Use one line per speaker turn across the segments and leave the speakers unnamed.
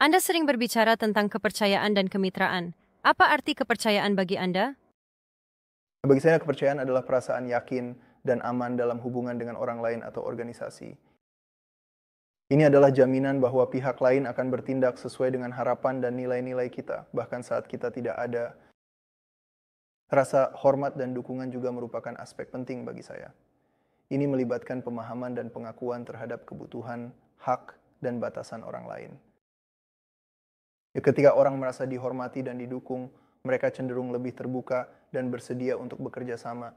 Anda sering berbicara tentang kepercayaan dan kemitraan. Apa arti kepercayaan bagi Anda?
Bagi saya, kepercayaan adalah perasaan yakin dan aman dalam hubungan dengan orang lain atau organisasi. Ini adalah jaminan bahwa pihak lain akan bertindak sesuai dengan harapan dan nilai-nilai kita, bahkan saat kita tidak ada. Rasa hormat dan dukungan juga merupakan aspek penting bagi saya. Ini melibatkan pemahaman dan pengakuan terhadap kebutuhan, hak, dan batasan orang lain. Ketika orang merasa dihormati dan didukung, mereka cenderung lebih terbuka dan bersedia untuk bekerja sama.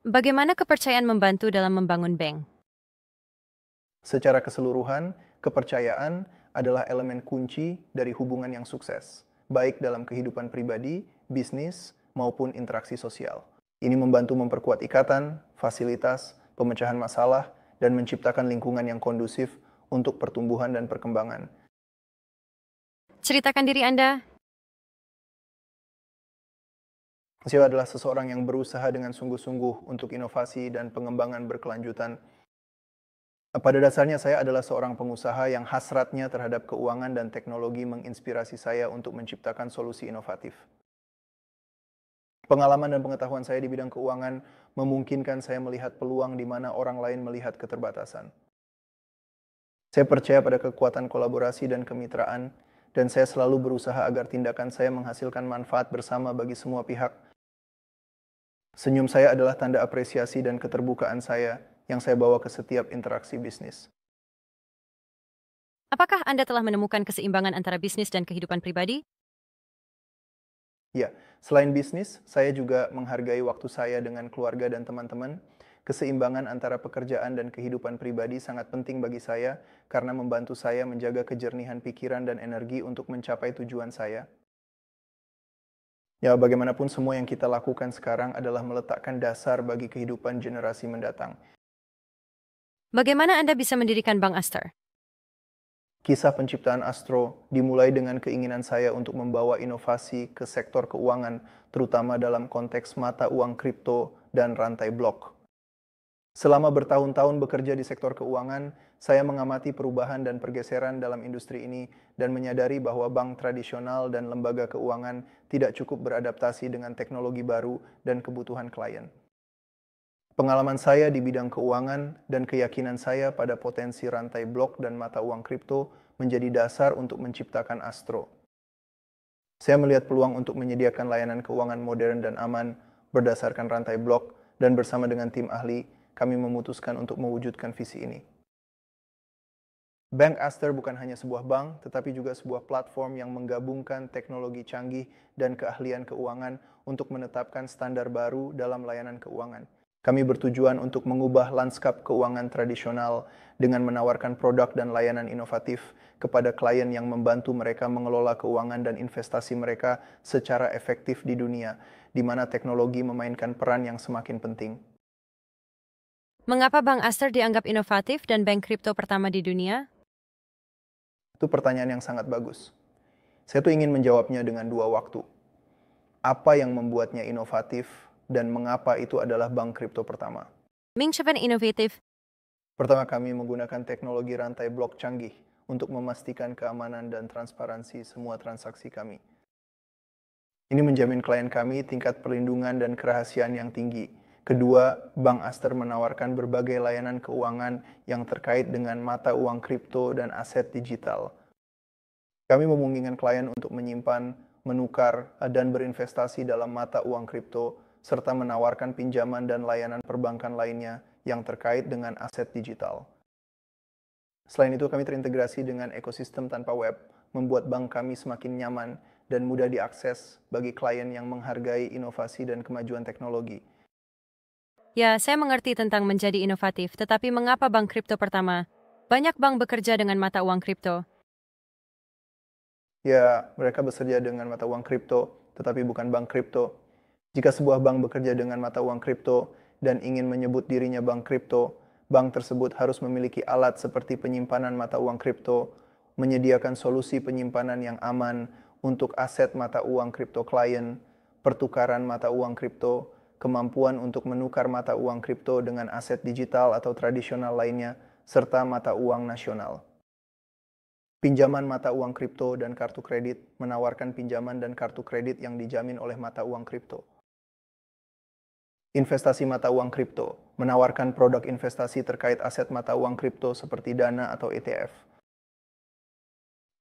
Bagaimana kepercayaan membantu dalam membangun bank?
Secara keseluruhan, kepercayaan adalah elemen kunci dari hubungan yang sukses, baik dalam kehidupan pribadi, bisnis, maupun interaksi sosial. Ini membantu memperkuat ikatan, fasilitas, pemecahan masalah, dan menciptakan lingkungan yang kondusif untuk pertumbuhan dan perkembangan.
Ceritakan diri Anda.
Saya adalah seseorang yang berusaha dengan sungguh-sungguh untuk inovasi dan pengembangan berkelanjutan. Pada dasarnya saya adalah seorang pengusaha yang hasratnya terhadap keuangan dan teknologi menginspirasi saya untuk menciptakan solusi inovatif. Pengalaman dan pengetahuan saya di bidang keuangan memungkinkan saya melihat peluang di mana orang lain melihat keterbatasan. Saya percaya pada kekuatan kolaborasi dan kemitraan, dan saya selalu berusaha agar tindakan saya menghasilkan manfaat bersama bagi semua pihak. Senyum saya adalah tanda apresiasi dan keterbukaan saya yang saya bawa ke setiap interaksi bisnis.
Apakah Anda telah menemukan keseimbangan antara bisnis dan kehidupan pribadi?
Ya, selain bisnis, saya juga menghargai waktu saya dengan keluarga dan teman-teman. Keseimbangan antara pekerjaan dan kehidupan pribadi sangat penting bagi saya karena membantu saya menjaga kejernihan pikiran dan energi untuk mencapai tujuan saya. Ya, bagaimanapun semua yang kita lakukan sekarang adalah meletakkan dasar bagi kehidupan generasi mendatang.
Bagaimana Anda bisa mendirikan Bank Aster?
Kisah penciptaan Astro dimulai dengan keinginan saya untuk membawa inovasi ke sektor keuangan, terutama dalam konteks mata uang kripto dan rantai blok. Selama bertahun-tahun bekerja di sektor keuangan, saya mengamati perubahan dan pergeseran dalam industri ini dan menyadari bahwa bank tradisional dan lembaga keuangan tidak cukup beradaptasi dengan teknologi baru dan kebutuhan klien. Pengalaman saya di bidang keuangan dan keyakinan saya pada potensi rantai blok dan mata uang kripto menjadi dasar untuk menciptakan Astro. Saya melihat peluang untuk menyediakan layanan keuangan modern dan aman berdasarkan rantai blok, dan bersama dengan tim ahli, kami memutuskan untuk mewujudkan visi ini. Bank Aster bukan hanya sebuah bank, tetapi juga sebuah platform yang menggabungkan teknologi canggih dan keahlian keuangan untuk menetapkan standar baru dalam layanan keuangan. Kami bertujuan untuk mengubah lanskap keuangan tradisional dengan menawarkan produk dan layanan inovatif kepada klien yang membantu mereka mengelola keuangan dan investasi mereka secara efektif di dunia, di mana teknologi memainkan peran yang semakin penting.
Mengapa Bank Aster dianggap inovatif dan bank kripto pertama di dunia?
Itu pertanyaan yang sangat bagus. Saya tuh ingin menjawabnya dengan dua waktu. Apa yang membuatnya inovatif dan mengapa itu adalah bank kripto pertama?
Mengapa inovatif?
Pertama, kami menggunakan teknologi rantai blok canggih untuk memastikan keamanan dan transparansi semua transaksi kami. Ini menjamin klien kami tingkat perlindungan dan kerahasiaan yang tinggi. Kedua, Bank Aster menawarkan berbagai layanan keuangan yang terkait dengan mata uang kripto dan aset digital. Kami memungkinkan klien untuk menyimpan, menukar, dan berinvestasi dalam mata uang kripto, serta menawarkan pinjaman dan layanan perbankan lainnya yang terkait dengan aset digital. Selain itu, kami terintegrasi dengan ekosistem tanpa web, membuat bank kami semakin nyaman dan mudah diakses bagi klien yang menghargai inovasi dan kemajuan teknologi.
Ya, saya mengerti tentang menjadi inovatif, tetapi mengapa bank kripto pertama? Banyak bank bekerja dengan mata uang kripto.
Ya, mereka bekerja dengan mata uang kripto, tetapi bukan bank kripto. Jika sebuah bank bekerja dengan mata uang kripto dan ingin menyebut dirinya bank kripto, bank tersebut harus memiliki alat seperti penyimpanan mata uang kripto, menyediakan solusi penyimpanan yang aman untuk aset mata uang kripto klien, pertukaran mata uang kripto, kemampuan untuk menukar mata uang kripto dengan aset digital atau tradisional lainnya, serta mata uang nasional. Pinjaman mata uang kripto dan kartu kredit menawarkan pinjaman dan kartu kredit yang dijamin oleh mata uang kripto. Investasi mata uang kripto menawarkan produk investasi terkait aset mata uang kripto seperti dana atau ETF.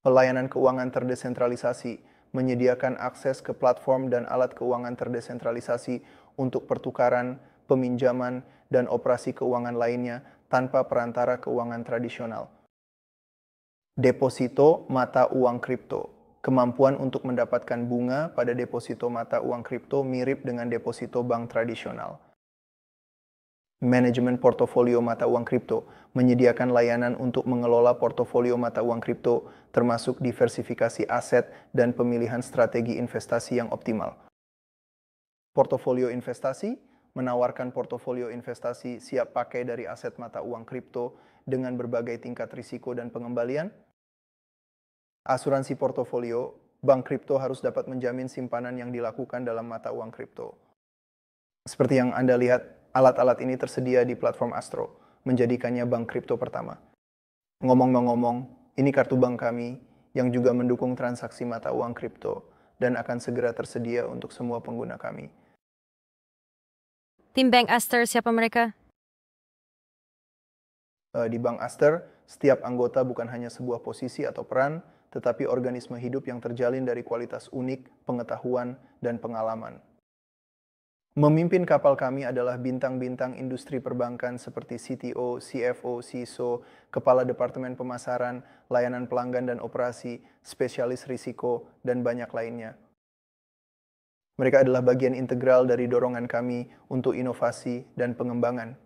Pelayanan keuangan terdesentralisasi menyediakan akses ke platform dan alat keuangan terdesentralisasi untuk pertukaran, peminjaman, dan operasi keuangan lainnya tanpa perantara keuangan tradisional. Deposito mata uang kripto. Kemampuan untuk mendapatkan bunga pada deposito mata uang kripto mirip dengan deposito bank tradisional. Manajemen portofolio mata uang kripto menyediakan layanan untuk mengelola portofolio mata uang kripto, termasuk diversifikasi aset dan pemilihan strategi investasi yang optimal. Portofolio investasi menawarkan portofolio investasi siap pakai dari aset mata uang kripto dengan berbagai tingkat risiko dan pengembalian. Asuransi portofolio, bank kripto harus dapat menjamin simpanan yang dilakukan dalam mata uang kripto. Seperti yang Anda lihat, alat-alat ini tersedia di platform Astro, menjadikannya bank kripto pertama. Ngomong-ngomong, ini kartu bank kami yang juga mendukung transaksi mata uang kripto dan akan segera tersedia untuk semua pengguna kami.
Tim Bank Aster, siapa mereka?
Di Bank Aster, setiap anggota bukan hanya sebuah posisi atau peran, tetapi organisme hidup yang terjalin dari kualitas unik, pengetahuan, dan pengalaman. Memimpin kapal kami adalah bintang-bintang industri perbankan seperti CTO, CFO, CISO, Kepala Departemen Pemasaran, Layanan Pelanggan dan Operasi, Spesialis Risiko, dan banyak lainnya. Mereka adalah bagian integral dari dorongan kami untuk inovasi dan pengembangan.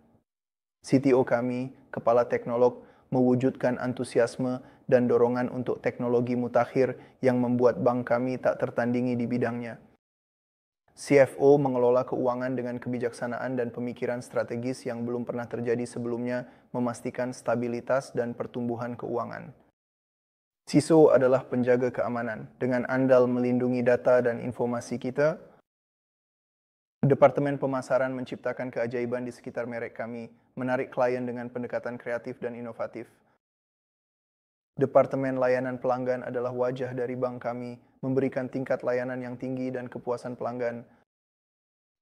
CTO kami, Kepala Teknolog, mewujudkan antusiasme dan dorongan untuk teknologi mutakhir yang membuat bank kami tak tertandingi di bidangnya. CFO mengelola keuangan dengan kebijaksanaan dan pemikiran strategis yang belum pernah terjadi sebelumnya, memastikan stabilitas dan pertumbuhan keuangan. CISO adalah penjaga keamanan. Dengan andal melindungi data dan informasi kita, Departemen Pemasaran menciptakan keajaiban di sekitar merek kami, menarik klien dengan pendekatan kreatif dan inovatif. Departemen Layanan Pelanggan adalah wajah dari bank kami, memberikan tingkat layanan yang tinggi dan kepuasan pelanggan.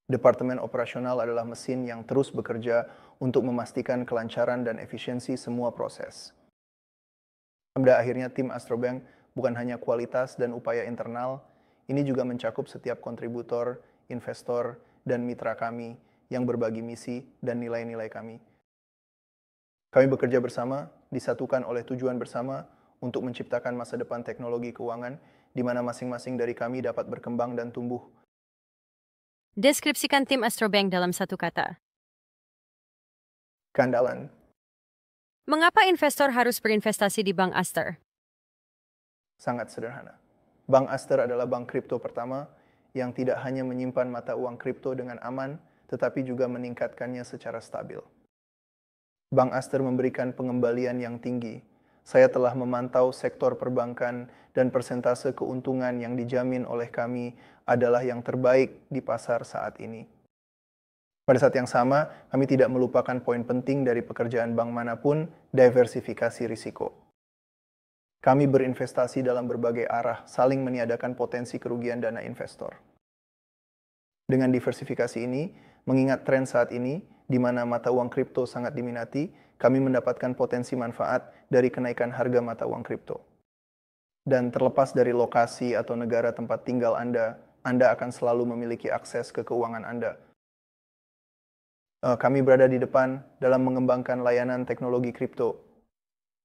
Departemen Operasional adalah mesin yang terus bekerja untuk memastikan kelancaran dan efisiensi semua proses. Pada akhirnya, tim Astrobank bukan hanya kualitas dan upaya internal, ini juga mencakup setiap kontributor, investor, dan mitra kami yang berbagi misi dan nilai-nilai kami. Kami bekerja bersama, disatukan oleh tujuan bersama untuk menciptakan masa depan teknologi keuangan di mana masing-masing dari kami dapat berkembang dan tumbuh.
Deskripsikan tim Astrobank dalam satu kata.
Keandalan.
Mengapa investor harus berinvestasi di Bank Aster?
Sangat sederhana. Bank Aster adalah bank kripto pertama yang tidak hanya menyimpan mata uang kripto dengan aman, tetapi juga meningkatkannya secara stabil. Bank Aster memberikan pengembalian yang tinggi. Saya telah memantau sektor perbankan dan persentase keuntungan yang dijamin oleh kami adalah yang terbaik di pasar saat ini. Pada saat yang sama, kami tidak melupakan poin penting dari pekerjaan bank manapun, diversifikasi risiko. Kami berinvestasi dalam berbagai arah, saling meniadakan potensi kerugian dana investor. Dengan diversifikasi ini, mengingat tren saat ini, di mana mata uang kripto sangat diminati, kami mendapatkan potensi manfaat dari kenaikan harga mata uang kripto. Dan terlepas dari lokasi atau negara tempat tinggal Anda akan selalu memiliki akses ke keuangan Anda. Kami berada di depan dalam mengembangkan layanan teknologi kripto.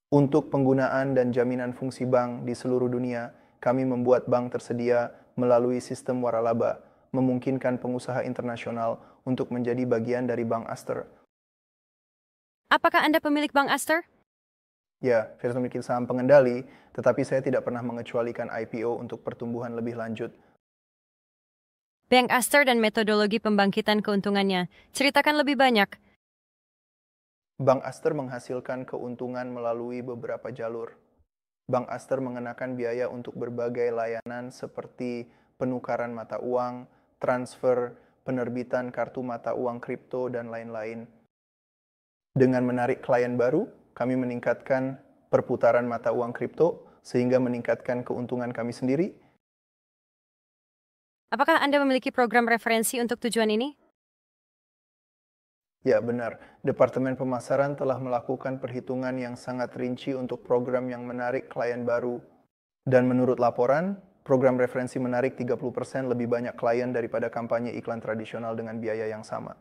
Untuk penggunaan dan jaminan fungsi bank di seluruh dunia, kami membuat bank tersedia melalui sistem waralaba, memungkinkan pengusaha internasional untuk menjadi bagian dari Bank Aster.
Apakah Anda pemilik Bank Aster?
Ya, saya memiliki saham pengendali, tetapi saya tidak pernah mengecualikan IPO untuk pertumbuhan lebih lanjut.
Bank Aster dan metodologi pembangkitan keuntungannya. Ceritakan lebih banyak.
Bank Aster menghasilkan keuntungan melalui beberapa jalur. Bank Aster mengenakan biaya untuk berbagai layanan seperti penukaran mata uang, transfer, penerbitan kartu mata uang kripto, dan lain-lain. Dengan menarik klien baru, kami meningkatkan perputaran mata uang kripto sehingga meningkatkan keuntungan kami sendiri.
Apakah Anda memiliki program referensi untuk tujuan ini?
Ya, benar. Departemen pemasaran telah melakukan perhitungan yang sangat rinci untuk program yang menarik klien baru. Dan menurut laporan, program referensi menarik 30% lebih banyak klien daripada kampanye iklan tradisional dengan biaya yang sama.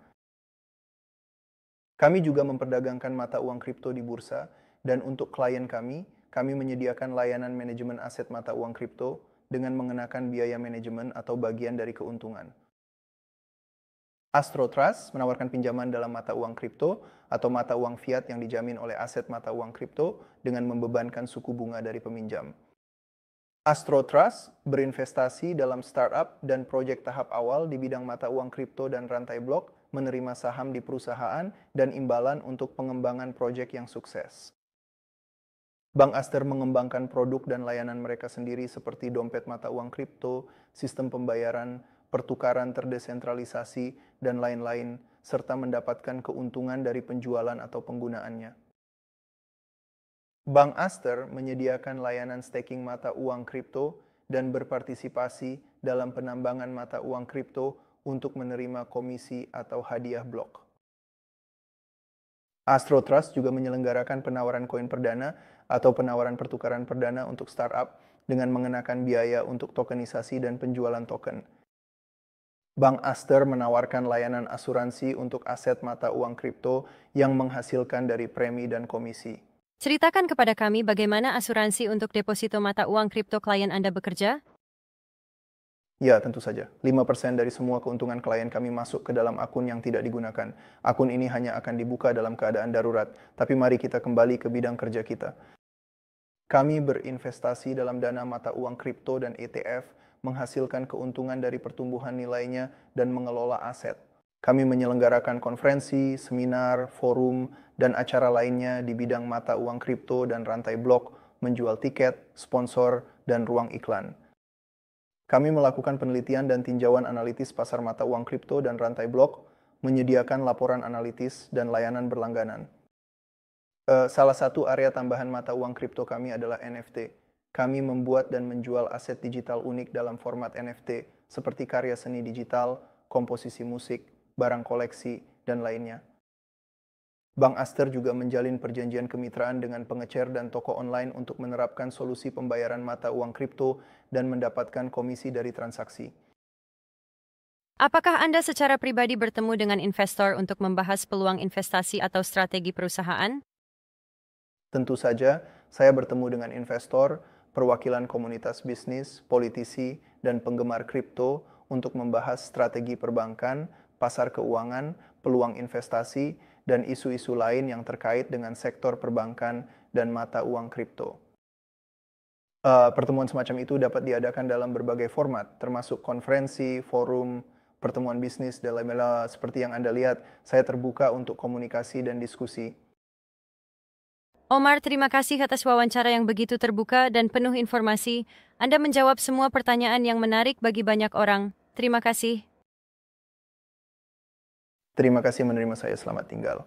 Kami juga memperdagangkan mata uang kripto di bursa, dan untuk klien kami menyediakan layanan manajemen aset mata uang kripto dengan mengenakan biaya manajemen atau bagian dari keuntungan. Astro Trust menawarkan pinjaman dalam mata uang kripto atau mata uang fiat yang dijamin oleh aset mata uang kripto dengan membebankan suku bunga dari peminjam. Astro Trust berinvestasi dalam startup dan proyek tahap awal di bidang mata uang kripto dan rantai blok, menerima saham di perusahaan, dan imbalan untuk pengembangan proyek yang sukses. Bank Aster mengembangkan produk dan layanan mereka sendiri seperti dompet mata uang kripto, sistem pembayaran, pertukaran terdesentralisasi, dan lain-lain, serta mendapatkan keuntungan dari penjualan atau penggunaannya. Bank Aster menyediakan layanan staking mata uang kripto dan berpartisipasi dalam penambangan mata uang kripto untuk menerima komisi atau hadiah blok. Astro Trust juga menyelenggarakan penawaran koin perdana atau penawaran pertukaran perdana untuk startup dengan mengenakan biaya untuk tokenisasi dan penjualan token. Bank Aster menawarkan layanan asuransi untuk aset mata uang kripto yang menghasilkan dari premi dan komisi.
Ceritakan kepada kami bagaimana asuransi untuk deposito mata uang kripto klien Anda bekerja?
Ya, tentu saja. 5% dari semua keuntungan klien kami masuk ke dalam akun yang tidak digunakan. Akun ini hanya akan dibuka dalam keadaan darurat. Tapi mari kita kembali ke bidang kerja kita. Kami berinvestasi dalam dana mata uang kripto dan ETF, menghasilkan keuntungan dari pertumbuhan nilainya, dan mengelola aset. Kami menyelenggarakan konferensi, seminar, forum, dan acara lainnya di bidang mata uang kripto dan rantai blok, menjual tiket, sponsor, dan ruang iklan. Kami melakukan penelitian dan tinjauan analitis pasar mata uang kripto dan rantai blok, menyediakan laporan analitis dan layanan berlangganan. Salah satu area tambahan mata uang kripto kami adalah NFT. Kami membuat dan menjual aset digital unik dalam format NFT, seperti karya seni digital, komposisi musik, barang koleksi, dan lainnya. Bank Aster juga menjalin perjanjian kemitraan dengan pengecer dan toko online untuk menerapkan solusi pembayaran mata uang kripto dan mendapatkan komisi dari transaksi.
Apakah Anda secara pribadi bertemu dengan investor untuk membahas peluang investasi atau strategi perusahaan?
Tentu saja, saya bertemu dengan investor, perwakilan komunitas bisnis, politisi, dan penggemar kripto untuk membahas strategi perbankan, pasar keuangan, peluang investasi, dan isu-isu lain yang terkait dengan sektor perbankan dan mata uang kripto. Pertemuan semacam itu dapat diadakan dalam berbagai format, termasuk konferensi, forum, pertemuan bisnis, dan lain-lain. Seperti yang Anda lihat, saya terbuka untuk komunikasi dan diskusi.
Omar, terima kasih atas wawancara yang begitu terbuka dan penuh informasi. Anda menjawab semua pertanyaan yang menarik bagi banyak orang. Terima kasih.
Terima kasih menerima saya. Selamat tinggal.